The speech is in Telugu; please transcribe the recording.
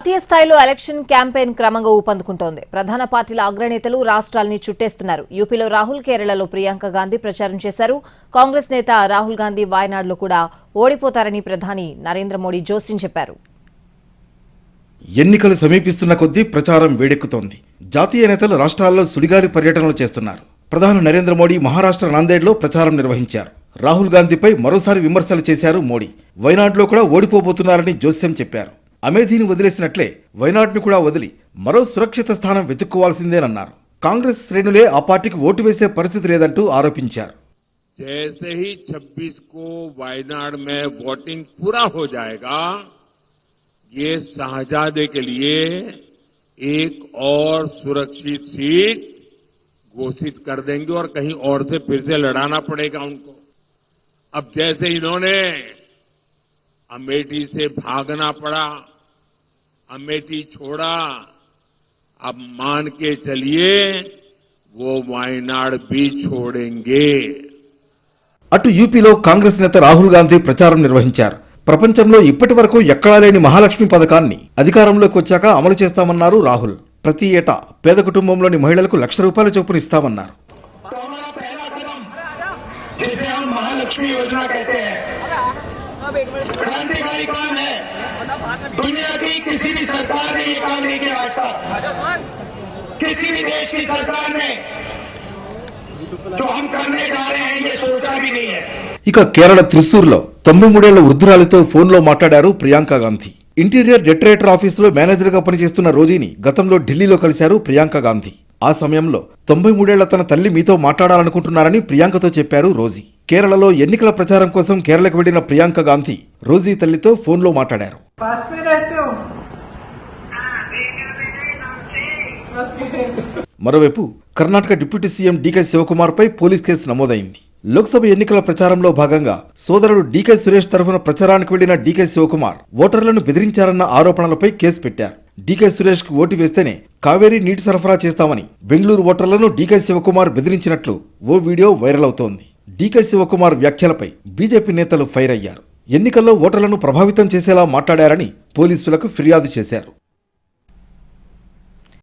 జాతీయ స్థాయిలో ఎలక్షన్ క్యాంపెయిన్ క్రమంగా ఊపందుకుంటోంది. ప్రధాన పార్టీల అగ్రనేతలు రాష్ట్రాల్ని చుట్టేస్తున్నారు. యూపీలో రాహుల్, కేరళలో ప్రియాంక గాంధీ ప్రచారం చేశారు. కాంగ్రెస్ నేత రాహుల్ గాంధీ వాయనాడ్లో కూడా ఓడిపోతారని ప్రధాని నరేంద్ర మోడీ జోస్యం చెప్పారు. ఎన్నికలు సమీపిస్తున్న కొద్దీ ప్రచారం వేడెక్కుతోంది. జాతీయ నేతలు రాష్ట్రాల్లో సుడిగాలి పర్యటనలు చేస్తున్నారు. ప్రధాని నరేంద్ర మోడీ మహారాష్ట్ర నాందేడ్లో ప్రచారం నిర్వహించారు. రాహుల్ గాంధీపై మరోసారి విమర్శలు చేశారు మోడీ. వైనాడ్లో కూడా ఓడిపోబోతున్నారని జోస్యం చెప్పారు. అమేథీని వదిలేసినట్లే వైనాడ్ను కూడా వదిలి మరో సురక్షిత స్థానం వెతుక్కోవాల్సిందేనన్నారు. కాంగ్రెస్ శ్రేణులే ఆ పార్టీకి ఓటు వేసే పరిస్థితి లేదంటూ ఆరోపించారు. जैसे ही 26 को वायनाड में वोटिंग पूरा हो जाएगा, ये शाहजादे के लिए एक और सुरक्षित सीट घोषित कर देंगे और कहीं और से फिर से लड़ाना पड़ेगा उनको। अब जैसे इन्होंने अमेठी से भागना पड़ा, अमेठी छोड़ा, अब मान के चलिए वो वायनाड भी छोड़ेंगे। అటు యూపీలో కాంగ్రెస్ నేత రాహుల్ గాంధీ ప్రచారం నిర్వహించారు. ప్రపంచంలో ఇప్పటి వరకు ఎక్కడా లేని మహాలక్ష్మి పథకాన్ని అధికారంలోకి వచ్చాక అమలు చేస్తామన్నారు రాహుల్. ప్రతి ఏటా పేద కుటుంబంలోని మహిళలకు ₹1,00,000 చొప్పున ఇస్తామన్నారు. क्रांतिकारी काम है। दुनिया की किसी भी सरकार ने ये काम नहीं किया आज तक। किसी भी देश की सरकार ने जो हम करने जा रहे हैं ये सोचा भी नहीं है. ఇక కేరళ త్రిశూర్లో 93 ఏళ్ల వృద్ధురాలితో ఫోన్లో మాట్లాడారు ప్రియాంక గాంధీ. ఇంటీరియర్ డెకరేటర్ ఆఫీసులో మేనేజర్గా పనిచేస్తున్న రోజీని గతంలో ఢిల్లీలో కలిశారు ప్రియాంక గాంధీ. ఆ సమయంలో 93 ఏళ్ల తన తల్లి మీతో మాట్లాడాలనుకుంటున్నారని ప్రియాంకతో చెప్పారు రోజీ. కేరళలో ఎన్నికల ప్రచారం కోసం కేరళకు వెళ్లిన ప్రియాంక గాంధీ రోజీ తల్లితో ఫోన్లో మాట్లాడారు. మరోవైపు Karnataka deputy CM DK Shivakumar పై పోలీస్ కేసు నమోదైంది. లోక్సభ ఎన్నికల ప్రచారంలో భాగంగా సోదరుడు డీకే సురేష్ తరఫున ప్రచారానికి వెళ్లిన డీకే శివకుమార్ ఓటర్లను బెదిరించారన్న ఆరోపణలపై కేసు పెట్టారు. డీకే సురేష్ కు ఓటు వేస్తేనే కావేరీ నీటి సరఫరా చేస్తామని బెంగళూరు ఓటర్లను డీకే శివకుమార్ బెదిరించినట్లు ఓ వీడియో వైరల్ అవుతోంది. డీకే శివకుమార్ వ్యాఖ్యలపై బీజేపీ నేతలు ఫైర్ అయ్యారు. ఎన్నికల్లో ఓటర్లను ప్రభావితం చేసేలా మాట్లాడారని పోలీసులకు ఫిర్యాదు చేశారు.